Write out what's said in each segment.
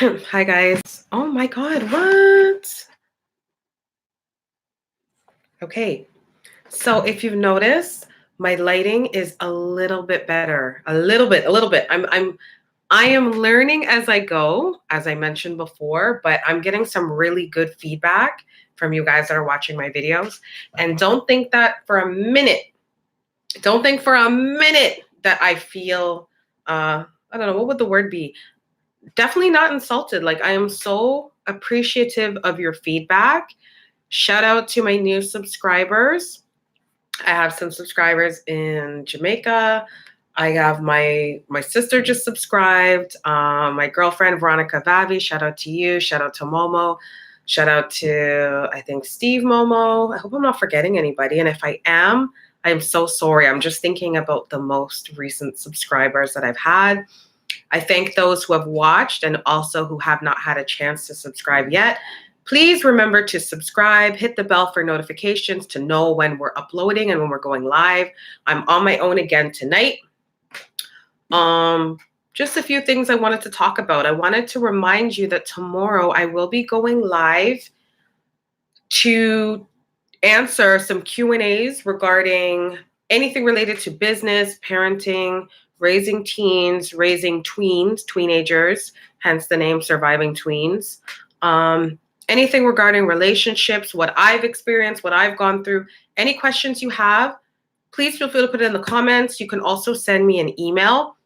Hi guys. Oh my God, what? Okay, so if you've noticed, my lighting is a little bit better. A little bit. I am learning as I go, as I mentioned before, but I'm getting some really good feedback from you guys that are watching my videos. And don't think for a minute that I feel I don't know, what would the word be? Definitely not insulted. Like, I am so appreciative of your feedback. Shout out to my new subscribers. I have some subscribers in Jamaica. I have my sister just subscribed. My girlfriend Veronica Vavi. Shout out to you. Shout out to Momo. Shout out to, I think, Steve Momo. I hope I'm not forgetting anybody. And if I am so sorry. I'm just thinking about the most recent subscribers that I've had. I thank those who have watched and also who have not had a chance to subscribe yet. Please remember to subscribe, hit the bell for notifications to know when we're uploading and when we're going live. I'm on my own again tonight. Just a few things I wanted to talk about. I wanted to remind you that tomorrow I will be going live to answer some Q&As regarding anything related to business, parenting, raising teens, raising tweens, teenagers, hence the name Surviving Tweens. Anything regarding relationships, what I've experienced, what I've gone through, any questions you have, please feel free to put it in the comments. You can also send me an email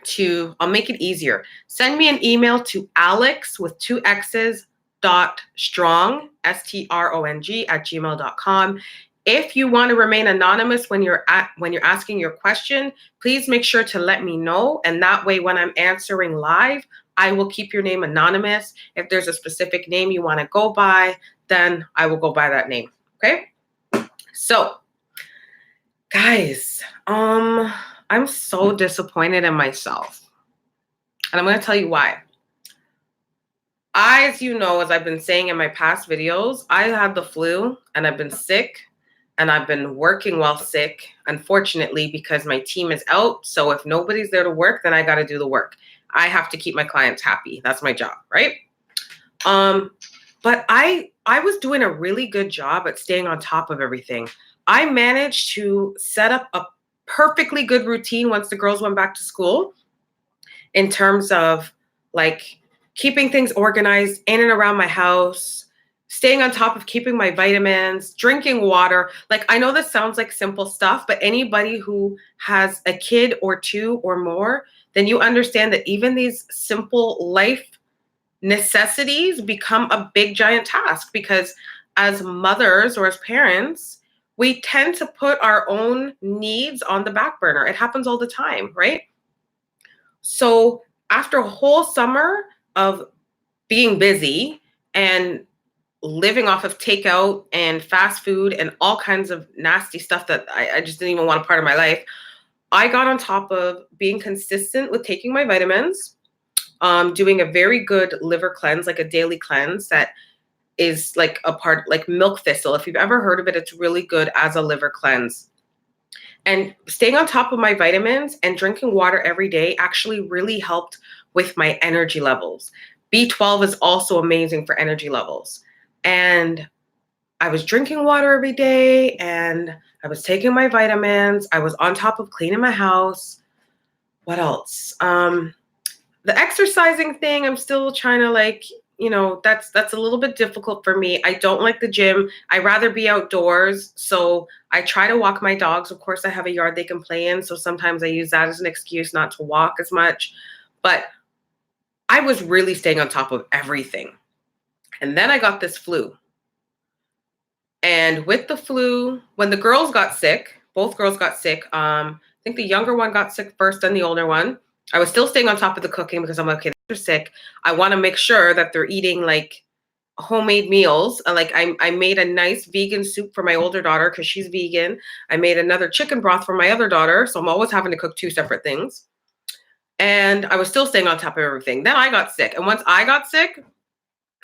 to, I'll make it easier. Send me an email to Alex with 2 X's .strong, STRONG @gmail.com. If you want to remain anonymous when you're asking your question, please make sure to let me know. And that way, when I'm answering live, I will keep your name anonymous. If there's a specific name you want to go by, then I will go by that name. Okay? So, guys, I'm so disappointed in myself. And I'm going to tell you why. As you know, as I've been saying in my past videos, I had the flu and I've been sick and I've been working while sick, unfortunately, because my team is out. So if nobody's there to work, then I got to do the work. I have to keep my clients happy. That's my job, right? But I was doing a really good job at staying on top of everything. I managed to set up a perfectly good routine once the girls went back to school in terms of like keeping things organized in and around my house, staying on top of keeping my vitamins, drinking water. Like, I know this sounds like simple stuff, but anybody who has a kid or 2 or more, then you understand that even these simple life necessities become a big giant task, because as mothers or as parents, we tend to put our own needs on the back burner. It happens all the time, right? So after a whole summer of being busy and living off of takeout and fast food and all kinds of nasty stuff that I just didn't even want a part of my life, I got on top of being consistent with taking my vitamins, doing a very good liver cleanse, like a daily cleanse that is like a part, like milk thistle. If you've ever heard of it, it's really good as a liver cleanse. And staying on top of my vitamins and drinking water every day actually really helped with my energy levels. B12 is also amazing for energy levels. And I was drinking water every day and I was taking my vitamins. I was on top of cleaning my house. What else? The exercising thing, I'm still trying to that's a little bit difficult for me. I don't like the gym. I rather be outdoors. So I try to walk my dogs. Of course, I have a yard they can play in. So sometimes I use that as an excuse not to walk as much. But I was really staying on top of everything. And then I got this flu. And with the flu, when the girls got sick, both girls got sick. I think the younger one got sick first, then the older one. I was still staying on top of the cooking because I'm like, okay, they're sick. I want to make sure that they're eating like homemade meals. Like I made a nice vegan soup for my older daughter because she's vegan. I made another chicken broth for my other daughter. So I'm always having to cook 2 separate things. And I was still staying on top of everything. Then I got sick. And once I got sick,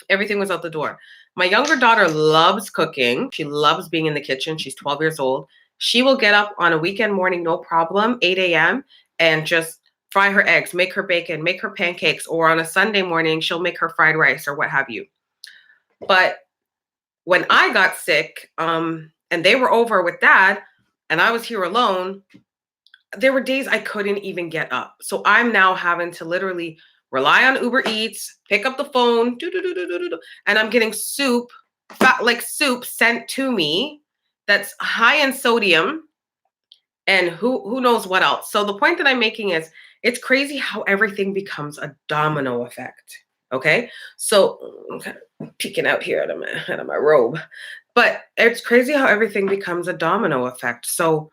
everything was out the door. My younger daughter loves cooking. She loves being in the kitchen. She's 12 years old. She will get up on a weekend morning, no problem, 8 a.m. and just fry her eggs, make her bacon, make her pancakes, or on a Sunday morning, she'll make her fried rice or what have you. But when I got sick, and they were over with dad and I was here alone, there were days I couldn't even get up. So I'm now having to literally rely on Uber Eats, pick up the phone, and I'm getting soup, like soup sent to me that's high in sodium and who knows what else. So the point that I'm making is it's crazy how everything becomes a domino effect. Okay. So I'm kind of peeking out here out of my robe, but it's crazy how everything becomes a domino effect. So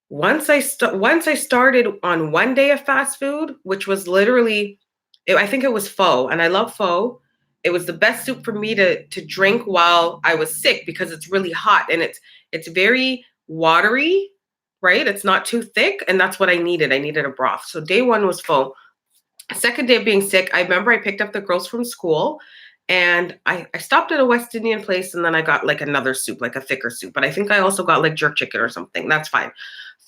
once I started on one day of fast food, which was literally, I think it was pho, and I love pho. It was the best soup for me to drink while I was sick because it's really hot and it's very watery, right? It's not too thick, and that's what I needed. I needed a broth. So day one was pho. Second day of being sick, I remember I picked up the girls from school and I stopped at a West Indian place and then I got like another soup, like a thicker soup. But I think I also got like jerk chicken or something. That's fine.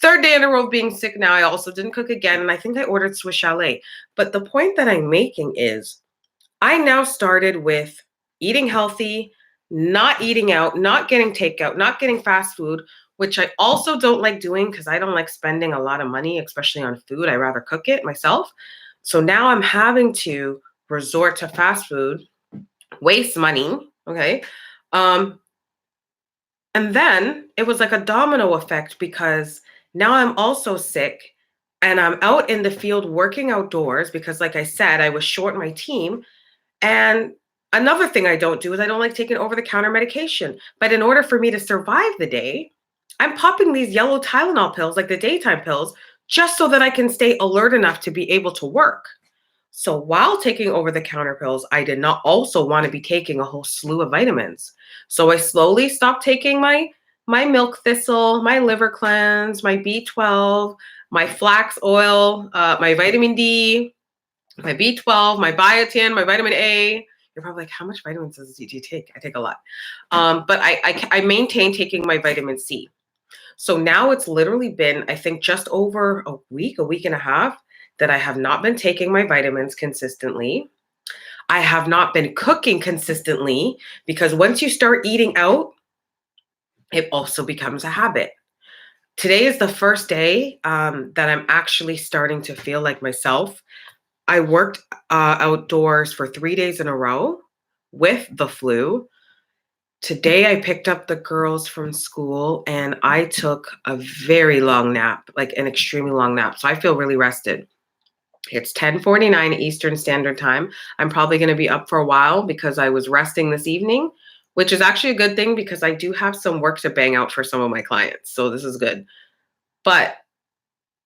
Third day in a row of being sick now, I also didn't cook again. And I think I ordered Swiss Chalet. But the point that I'm making is I now started with eating healthy, not eating out, not getting takeout, not getting fast food, which I also don't like doing because I don't like spending a lot of money, especially on food. I rather cook it myself. So now I'm having to resort to fast food, waste money, okay? And then it was like a domino effect because now I'm also sick and I'm out in the field working outdoors because, like I said, I was short my team. And another thing I don't do is I don't like taking over-the-counter medication. But in order for me to survive the day, I'm popping these yellow Tylenol pills, like the daytime pills, just so that I can stay alert enough to be able to work. So while taking over-the-counter pills, I did not also want to be taking a whole slew of vitamins. So I slowly stopped taking my milk thistle, my liver cleanse, my B12, my flax oil, my vitamin D, my B12, my biotin, my vitamin A. You're probably like, how much vitamins do you take? I take a lot. But I maintain taking my vitamin C. So now it's literally been, I think, just over a week and a half that I have not been taking my vitamins consistently. I have not been cooking consistently because once you start eating out, it also becomes a habit. Today is the first day that I'm actually starting to feel like myself. I worked outdoors for 3 days in a row with the flu. Today, I picked up the girls from school and I took a very long nap, like an extremely long nap. So I feel really rested. It's 10:49 Eastern Standard Time. I'm probably going to be up for a while because I was resting this evening, which is actually a good thing because I do have some work to bang out for some of my clients. So this is good. But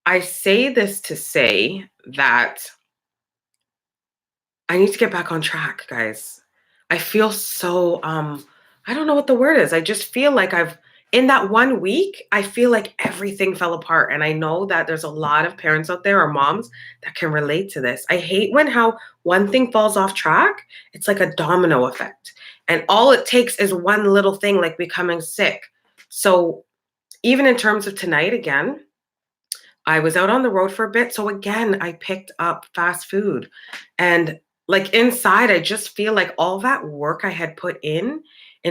I say this to say that I need to get back on track, guys. I feel so I don't know what the word is. I just feel like in that 1 week, I feel like everything fell apart. And I know that there's a lot of parents out there or moms that can relate to this. I hate when how one thing falls off track. It's like a domino effect. And all it takes is one little thing like becoming sick. So even in terms of tonight again, I was out on the road for a bit. So again, I picked up fast food. And like inside, I just feel like all that work I had put in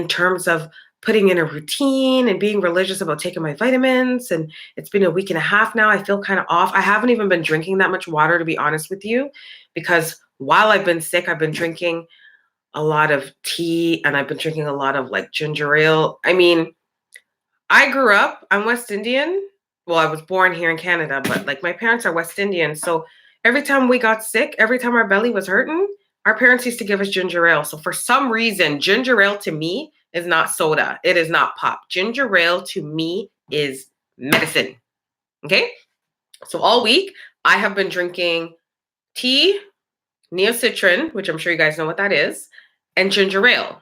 terms of putting in a routine and being religious about taking my vitamins. And it's been a week and a half now. I feel kind of off. I haven't even been drinking that much water, to be honest with you, because while I've been sick, I've been drinking a lot of tea and I've been drinking a lot of like ginger ale. I mean, I grew up, I'm West Indian. Well, I was born here in Canada, but like my parents are West Indian. So every time we got sick, every time our belly was hurting, our parents used to give us ginger ale. So for some reason, ginger ale to me is not soda. It is not pop. Ginger ale to me is medicine. Okay. So all week I have been drinking tea, neocitrin, which I'm sure you guys know what that is, and ginger ale.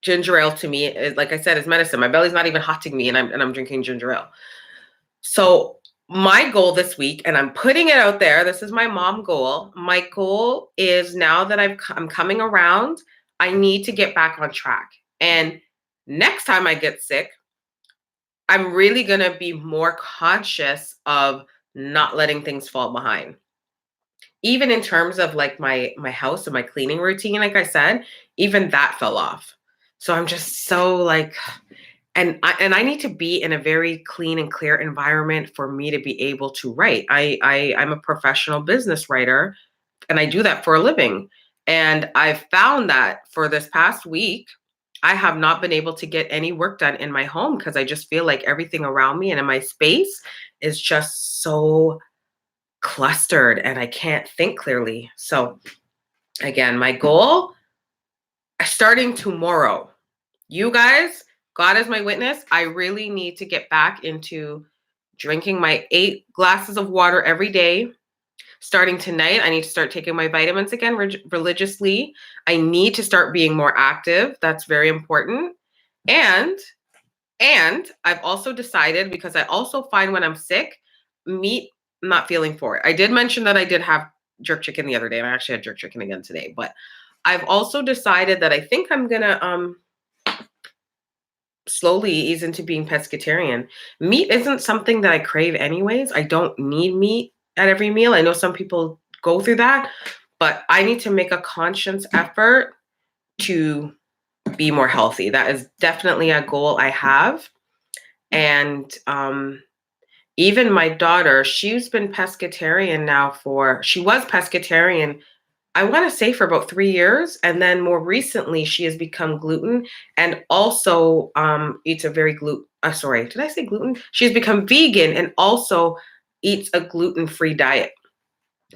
Ginger ale to me is, like I said, is medicine. My belly's not even hotting me, and I'm drinking ginger ale. So my goal this week, and I'm putting it out there. This is my mom goal. My goal is now that I'm coming around, I need to get back on track. And next time I get sick, I'm really gonna be more conscious of not letting things fall behind. Even in terms of like my house and my cleaning routine, like I said, even that fell off. So I'm just so like, and I need to be in a very clean and clear environment for me to be able to write. I'm a professional business writer, and I do that for a living. And I've found that for this past week, I have not been able to get any work done in my home because I just feel like everything around me and in my space is just so clustered and I can't think clearly. So again, my goal starting tomorrow, you guys, God is my witness, I really need to get back into drinking my 8 glasses of water every day. Starting tonight, I need to start taking my vitamins again religiously. I need to start being more active. That's very important. And I've also decided, because I also find when I'm sick, meat, I'm not feeling for it. I did mention that I did have jerk chicken the other day, and I actually had jerk chicken again today. But I've also decided that I think I'm gonna slowly ease into being pescatarian. Meat isn't something that I crave anyways. I don't need meat at every meal. I know some people go through that, but I need to make a conscious effort to be more healthy. That is definitely a goal I have. And even my daughter, she's been pescatarian now she was pescatarian, I want to say for about 3 years. And then more recently, she has become gluten and also eats a very sorry, did I say gluten? She's become vegan and also eats a gluten-free diet.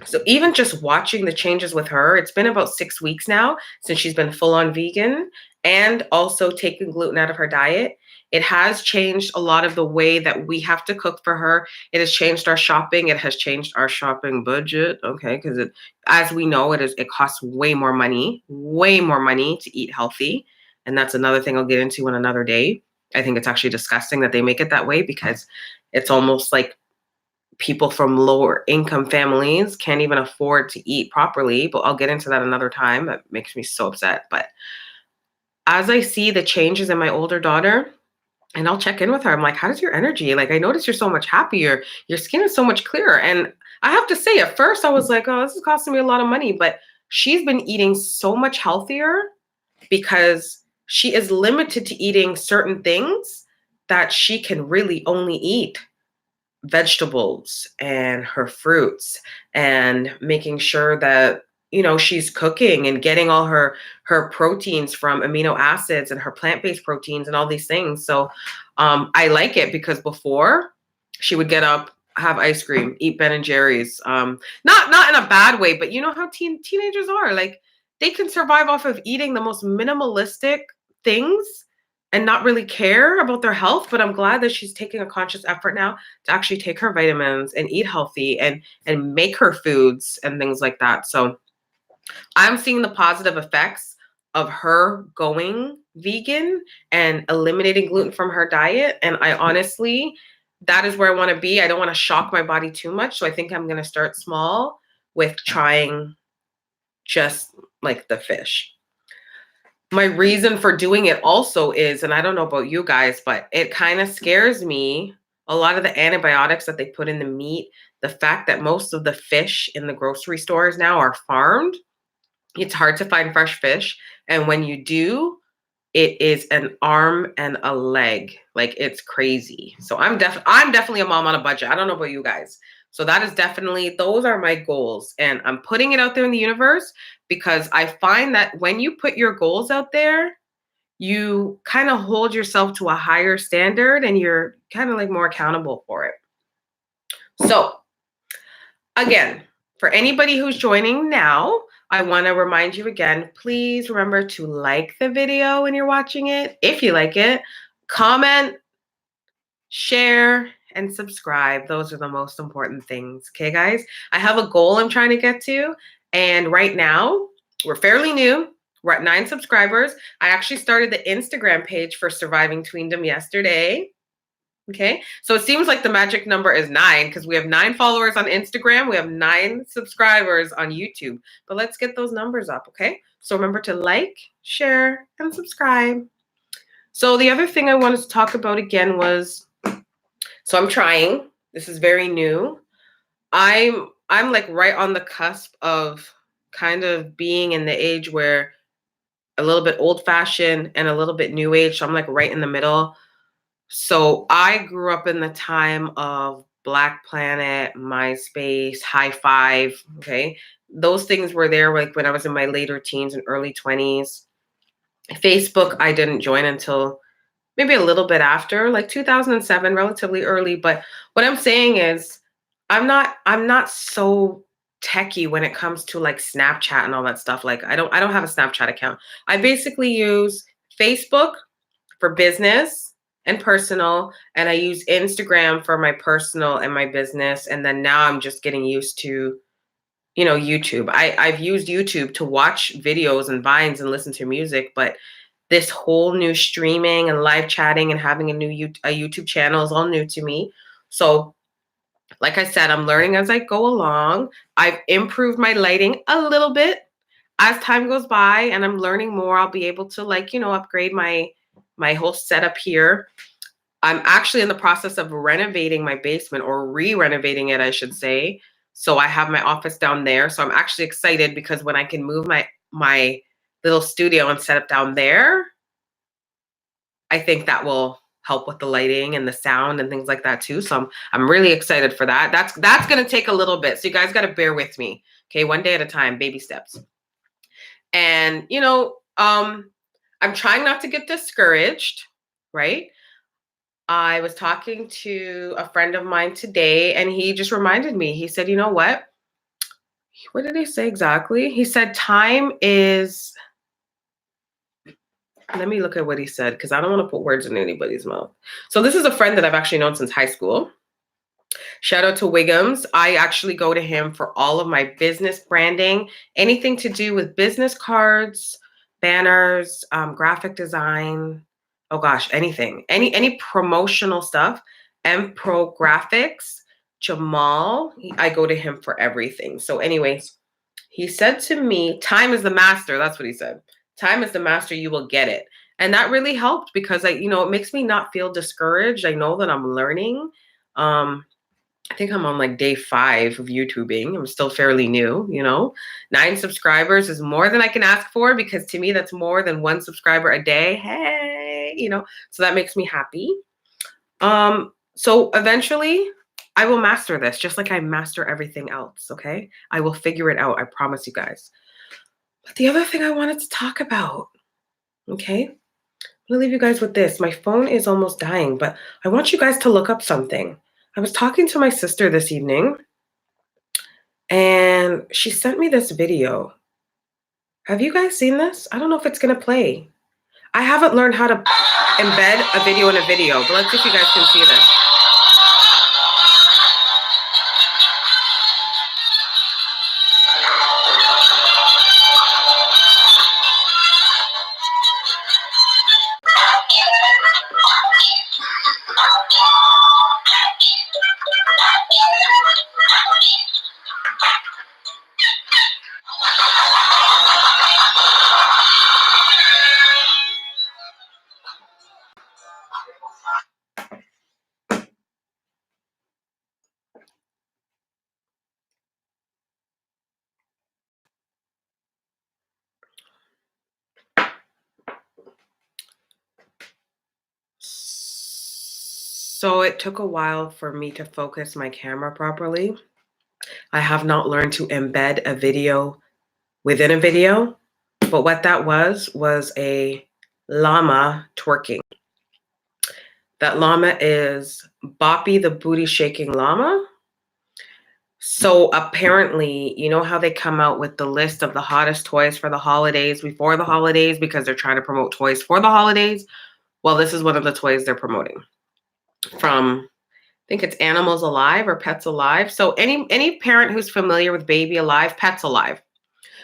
So even just watching the changes with her, it's been about 6 weeks now since she's been full on vegan and also taking gluten out of her diet. It has changed a lot of the way that we have to cook for her. It has changed our shopping. It has changed our shopping budget. Okay, because as we know, it costs way more money to eat healthy. And that's another thing I'll get into in another day. I think it's actually disgusting that they make it that way because it's almost like people from lower income families can't even afford to eat properly, but I'll get into that another time. That makes me so upset. But as I see the changes in my older daughter, and I'll check in with her, I'm like, how's your energy? Like, I notice you're so much happier. Your skin is so much clearer. And I have to say, at first I was like, oh, this is costing me a lot of money, but she's been eating so much healthier because she is limited to eating certain things that she can really only eat vegetables and her fruits, and making sure that she's cooking and getting all her proteins from amino acids and her plant-based proteins and all these things. So I like it because before she would get up, have ice cream, eat Ben and Jerry's, not in a bad way, but you know how teenagers are, like they can survive off of eating the most minimalistic things and not really care about their health. But I'm glad that she's taking a conscious effort now to actually take her vitamins and eat healthy and make her foods and things like that. So I'm seeing the positive effects of her going vegan and eliminating gluten from her diet. And I honestly, that is where I want to be. I don't want to shock my body too much. So I think I'm going to start small with trying just like the fish. My reason for doing it also is, and I don't know about you guys, but it kind of scares me. A lot of the antibiotics that they put in the meat, the fact that most of the fish in the grocery stores now are farmed, it's hard to find fresh fish. And when you do, it is an arm and a leg. Like, it's crazy. So I'm definitely a mom on a budget. I don't know about you guys. So that is definitely, those are my goals. And I'm putting it out there in the universe because I find that when you put your goals out there, you kind of hold yourself to a higher standard and you're kind of like more accountable for it. So again, for anybody who's joining now, I want to remind you again, please remember to like the video when you're watching it. If you like it, comment, share, and subscribe. Those are the most important things. Okay, guys? I have a goal I'm trying to get to. And right now, we're fairly new. We're at 9 subscribers. I actually started the Instagram page for Surviving Tweendom yesterday. Okay, so it seems like the magic number is 9 because we have 9 followers on Instagram. We have 9 subscribers on YouTube. But let's get those numbers up, okay? So remember to like, share, and subscribe. So the other thing I wanted to talk about again was, so I'm trying, this is very new. I'm like right on the cusp of kind of being in the age where a little bit old fashioned and a little bit new age. So I'm like right in the middle. So I grew up in the time of Black Planet, MySpace, High Five. Okay. Those things were there like when I was in my later teens and early 20s. Facebook, I didn't join until maybe a little bit after, like 2007, relatively early. But what I'm saying is I'm not so techie when it comes to like Snapchat and all that stuff. Like I don't have a Snapchat account. I basically use Facebook for business and personal, and I use Instagram for my personal and my business. And then now I'm just getting used to, YouTube. I've used YouTube to watch videos and vines and listen to music, but this whole new streaming and live chatting and having a YouTube channel is all new to me. So, like I said, I'm learning as I go along. I've improved my lighting a little bit as time goes by, and I'm learning more. I'll be able to upgrade my whole setup here. I'm actually in the process of renovating my basement, or re-renovating it, I should say. So I have my office down there. So I'm actually excited because when I can move my little studio and set up down there, I think that will help with the lighting and the sound and things like that too. So I'm really excited for that. That's going to take a little bit. So you guys got to bear with me. Okay, one day at a time, baby steps. And I'm trying not to get discouraged, right? I was talking to a friend of mine today, and he just reminded me. He said, "You know what? What did he say exactly?" He said, "Time is." Let me look at what he said because I don't want to put words in anybody's mouth. So this is a friend that I've actually known since high school. Shout out to Wiggums. I actually go to him for all of my business branding, anything to do with business cards, banners, graphic design. Oh gosh, anything, any promotional stuff, and pro graphics. Jamal, I go to him for everything. So, anyways, he said to me, "Time is the master." That's what he said. "Time is the master. You will get it." And that really helped because it makes me not feel discouraged. I know that I'm learning. I think I'm on like day 5 of YouTubing. I'm still fairly new. 9 subscribers is more than I can ask for because to me, that's more than 1 subscriber a day. Hey, so that makes me happy. So eventually I will master this just like I master everything else. Okay. I will figure it out. I promise you guys. But the other thing I wanted to talk about, okay, I'm gonna leave you guys with this. My phone is almost dying, but I want you guys to look up something. I was talking to my sister this evening, and she sent me this video. Have you guys seen this? I don't know if it's gonna play. I haven't learned how to embed a video in a video, but let's see if you guys can see this. So it took a while for me to focus my camera properly. I have not learned to embed a video within a video, but what that was a llama twerking. That llama is BOPPI, the booty shaking llama. So apparently, you know how they come out with the list of the hottest toys for the holidays before the holidays because they're trying to promote toys for the holidays? Well, this is one of the toys they're promoting from, I think it's Animals Alive or Pets Alive. So any parent who's familiar with Baby Alive, Pets Alive.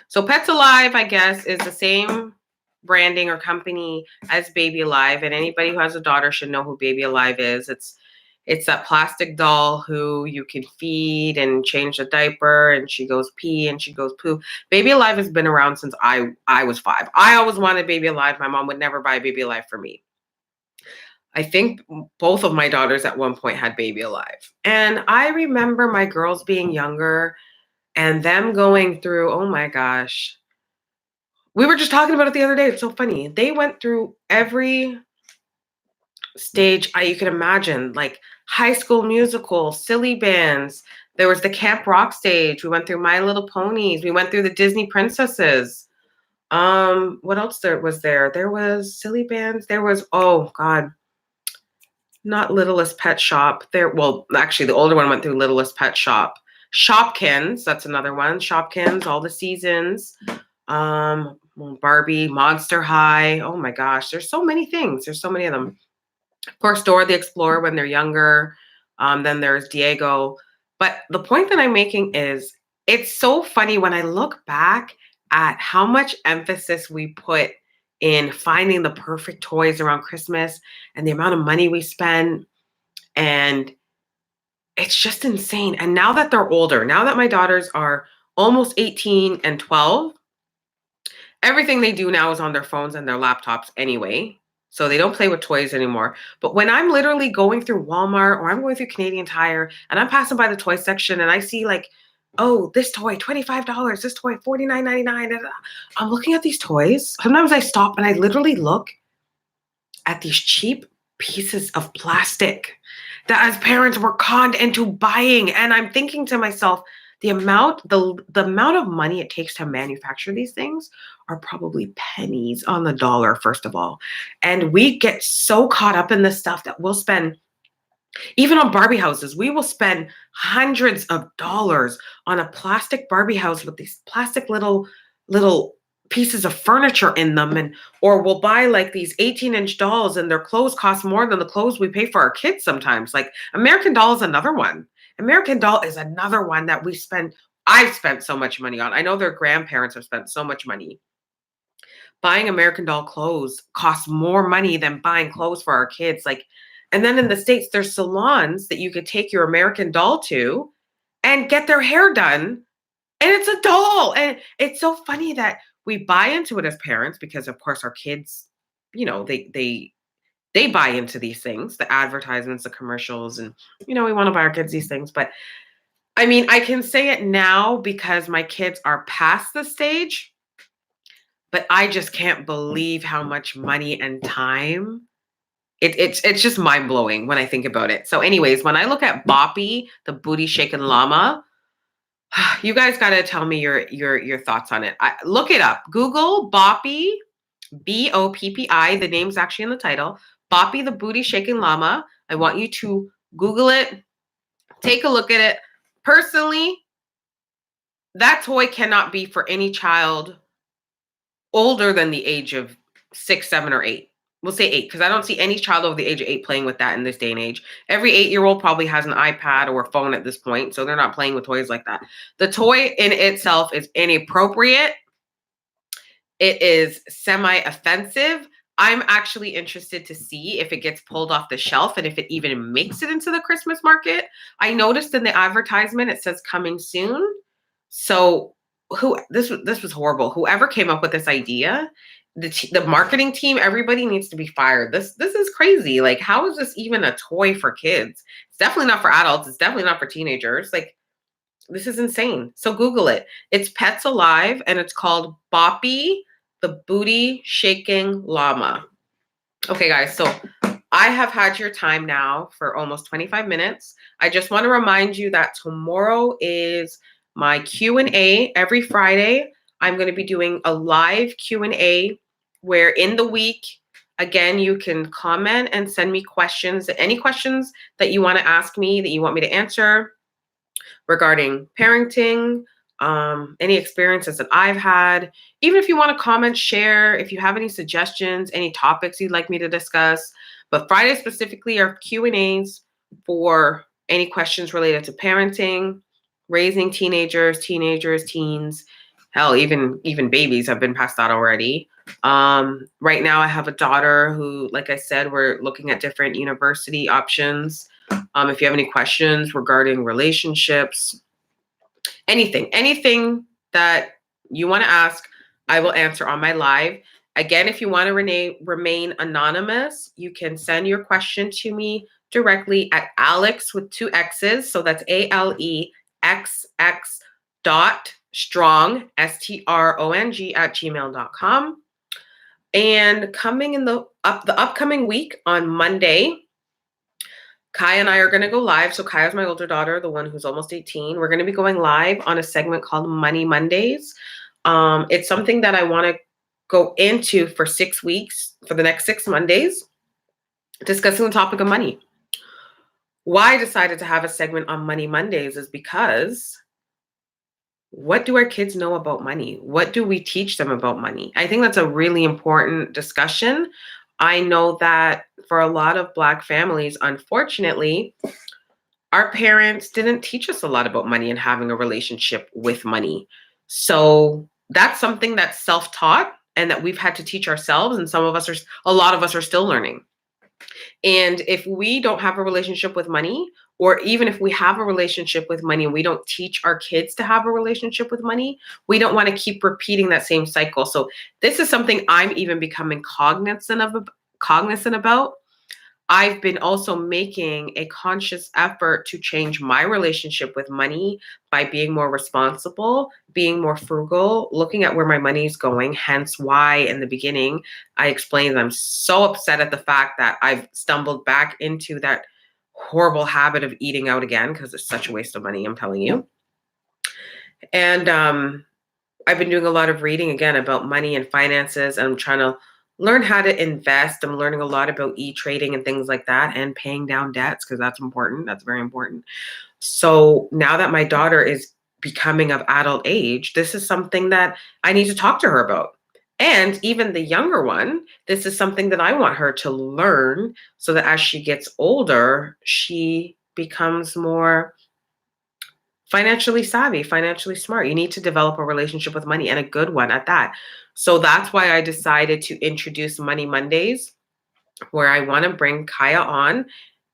So Pets Alive, I guess, is the same branding or company as Baby Alive, and anybody who has a daughter should know who Baby Alive is. It's that plastic doll who you can feed and change the diaper, and she goes pee and she goes poo. Baby Alive has been around since I was 5. I always wanted Baby Alive. My mom would never buy Baby Alive for me. I think both of my daughters at one point had Baby Alive. And I remember my girls being younger and them going through, oh my gosh. We were just talking about it the other day. It's so funny. They went through every stage you could imagine, like High School Musical, silly bands. There was the Camp Rock stage. We went through My Little Ponies. We went through the Disney Princesses. What else there was there? There was silly bands. There was, oh God, not Littlest Pet Shop. Well, actually the older one went through Littlest Pet Shop. Shopkins, that's another one. Shopkins, all the seasons. Barbie, Monster High. Oh my gosh, there's so many things. There's so many of them. Of course, Dora the Explorer when they're younger. Then there's Diego. But the point that I'm making is it's so funny when I look back at how much emphasis we put in finding the perfect toys around Christmas and the amount of money we spend. And it's just insane. And now that they're older, now that my daughters are almost 18 and 12, everything they do now is on their phones and their laptops anyway. So they don't play with toys anymore. But when I'm literally going through Walmart or I'm going through Canadian Tire and I'm passing by the toy section and I see like, oh, this toy, $25, this toy, $49.99. I'm looking at these toys. Sometimes I stop and I literally look at these cheap pieces of plastic that as parents we're conned into buying. And I'm thinking to myself, the amount of money it takes to manufacture these things are probably pennies on the dollar, first of all. And we get so caught up in this stuff that we'll spend, even on Barbie houses, we will spend hundreds of dollars on a plastic Barbie house with these plastic little pieces of furniture in them, and or we'll buy like these 18-inch dolls and their clothes cost more than the clothes we pay for our kids sometimes. Like American Doll is another one. American Doll is another one that I've spent so much money on. I know their grandparents have spent so much money. Buying American Doll clothes costs more money than buying clothes for our kids. Like, and then in the States, there's salons that you could take your American Doll to and get their hair done. And it's a doll. And it's so funny that we buy into it as parents because of course our kids, they buy into these things, the advertisements, the commercials, and we want to buy our kids these things. But I mean, I can say it now because my kids are past the stage, but I just can't believe how much money and time it's just mind blowing when I think about it. So anyways, when I look at BOPPI, the booty shaken llama, you guys got to tell me your thoughts on it. Look it up. Google BOPPI, BOPPI. The name's actually in the title. BOPPI, the booty shaking llama. I want you to Google it. Take a look at it. Personally, that toy cannot be for any child older than the age of 6, 7, or 8. We'll say 8 because I don't see any child over the age of 8 playing with that in this day and age. Every 8-year-old probably has an iPad or a phone at this point, so they're not playing with toys like that. The toy in itself is inappropriate. It is semi-offensive. I'm actually interested to see if it gets pulled off the shelf and if it even makes it into the Christmas market. I noticed in the advertisement it says coming soon. So this was horrible. Whoever came up with this idea, the marketing team, everybody needs to be fired. This is crazy. Like, how is this even a toy for kids? It's definitely not for adults. It's definitely not for teenagers. Like, this is insane. So Google it. It's Pets Alive and it's called BOPPI, the booty shaking llama. Okay, guys. So I have had your time now for almost 25 minutes. I just want to remind you that tomorrow is my Q&A. Every Friday, I'm going to be doing a live Q&A where in the week, again, you can comment and send me questions. Any questions that you want to ask me, that you want me to answer regarding parenting, any experiences that I've had. Even if you want to comment, share, if you have any suggestions, any topics you'd like me to discuss. But Friday specifically are Q&As for any questions related to parenting, raising teenagers, teens, hell, even babies. I've been past that already. Right now I have a daughter who, like I said, we're looking at different university options. If you have any questions regarding relationships, anything that you want to ask, I will answer on my live. Again, if you want to remain anonymous, you can send your question to me directly at Alex with 2 X's. So that's ALEXX dot strong, STRONG at gmail.com. And coming in the upcoming week on Monday, Kai and I are going to go live. So Kai is my older daughter, the one who's almost 18. We're going to be going live on a segment called Money Mondays. It's something that I want to go into for 6 weeks, for the next 6 Mondays, discussing the topic of money. Why I decided to have a segment on Money Mondays is because what do our kids know about money? What do we teach them about money? I think that's a really important discussion. I know that for a lot of Black families, unfortunately, our parents didn't teach us a lot about money and having a relationship with money. So that's something that's self-taught and that we've had to teach ourselves. And a lot of us are still learning. And if we don't have a relationship with money, or even if we have a relationship with money and we don't teach our kids to have a relationship with money, we don't want to keep repeating that same cycle. So this is something I'm even becoming cognizant about. I've been also making a conscious effort to change my relationship with money by being more responsible, being more frugal, looking at where my money is going. Hence why in the beginning, I explained that I'm so upset at the fact that I've stumbled back into that horrible habit of eating out again, because it's such a waste of money, I'm telling you. And I've been doing a lot of reading again about money and finances, and I'm trying to learn how to invest. I'm learning a lot about e-trading and things like that, and paying down debts, because that's important. That's very important. So now that my daughter is becoming of adult age, this is something that I need to talk to her about. And even the younger one, this is something that I want her to learn so that as she gets older, she becomes more financially savvy, financially smart. You need to develop a relationship with money, and a good one at that. So that's why I decided to introduce Money Mondays, where I want to bring Kaya on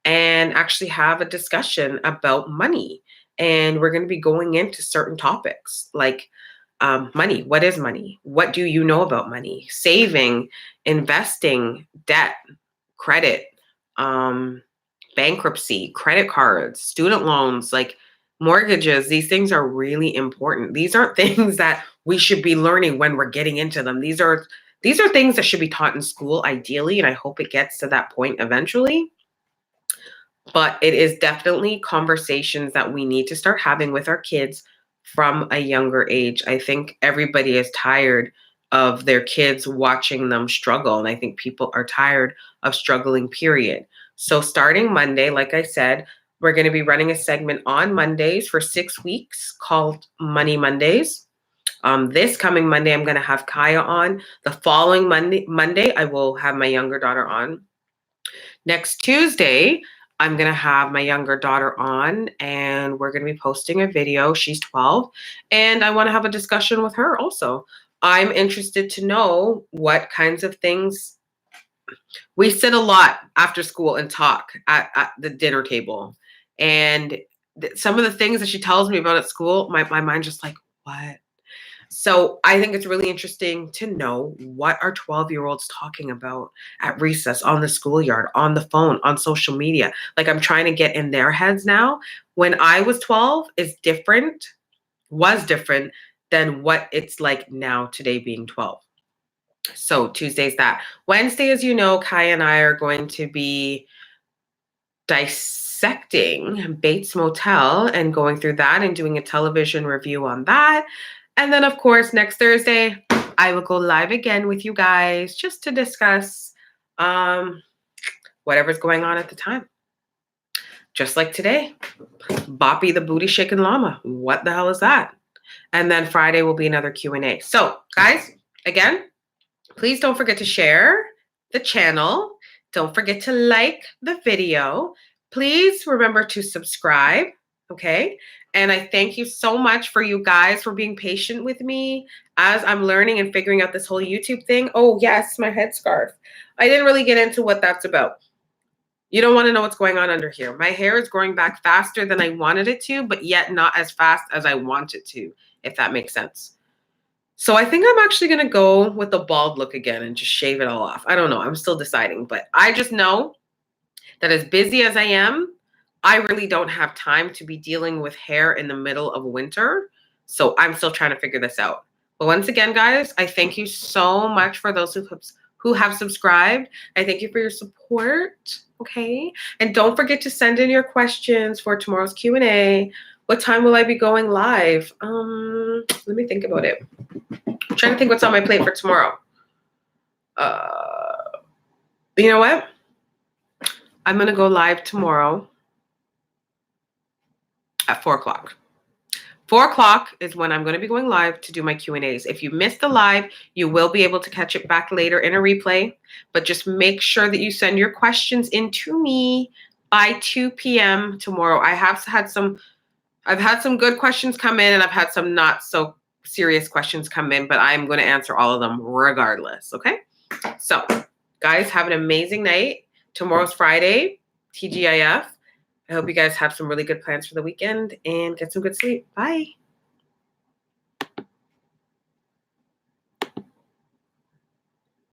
and actually have a discussion about money. And we're going to be going into certain topics like money. What is money? What do you know about money? Saving, investing, debt, credit, bankruptcy, credit cards, student loans, like mortgages. These things are really important. These aren't things that we should be learning when we're getting into them. These are things that should be taught in school ideally, and I hope it gets to that point eventually. But it is definitely conversations that we need to start having with our kids from a younger age. I think everybody is tired of their kids watching them struggle, and I think people are tired of struggling, period. So starting Monday, like I said, we're going to be running a segment on Mondays for 6 weeks called Money Mondays. This coming Monday, I'm going to have Kaya on. The following Monday, I will have my younger daughter on. Next Tuesday, I'm going to have my younger daughter on, and we're going to be posting a video. She's 12, and I want to have a discussion with her also. I'm interested to know what kinds of things. We sit a lot after school and talk at the dinner table. And some of the things that she tells me about at school, my mind's just like, what? So I think it's really interesting to know what are 12-year-olds talking about at recess, on the schoolyard, on the phone, on social media. Like, I'm trying to get in their heads now. When I was 12 was different than what it's like now today being 12. So Tuesday's that. Wednesday, as you know, Kai and I are going to be dissecting Bates Motel and going through that and doing a television review on that. And then, of course, next Thursday, I will go live again with you guys just to discuss whatever's going on at the time. Just like today, BOPPI the booty shaking llama. What the hell is that? And then Friday will be another Q&A. So, guys, again, please don't forget to share the channel. Don't forget to like the video. Please remember to subscribe, okay? And I thank you so much for you guys for being patient with me as I'm learning and figuring out this whole YouTube thing. Oh, yes, my headscarf. I didn't really get into what that's about. You don't want to know what's going on under here. My hair is growing back faster than I wanted it to, but yet not as fast as I want it to, if that makes sense. So I think I'm actually going to go with the bald look again and just shave it all off. I don't know. I'm still deciding, but I just know that as busy as I am, I really don't have time to be dealing with hair in the middle of winter. So I'm still trying to figure this out. But once again, guys, I thank you so much for those who have subscribed. I thank you for your support. Okay. And don't forget to send in your questions for tomorrow's Q&A. What time will I be going live? Let me think about it. I'm trying to think what's on my plate for tomorrow. You know what? I'm going to go live tomorrow at 4 o'clock. 4 o'clock is when I'm going to be going live to do my Q&As. If you missed the live, you will be able to catch it back later in a replay. But just make sure that you send your questions in to me by 2 p.m. tomorrow. I've had some good questions come in, and I've had some not so serious questions come in, but I'm going to answer all of them regardless. Okay? So, guys, have an amazing night. Tomorrow's Friday, TGIF. I hope you guys have some really good plans for the weekend and get some good sleep. Bye.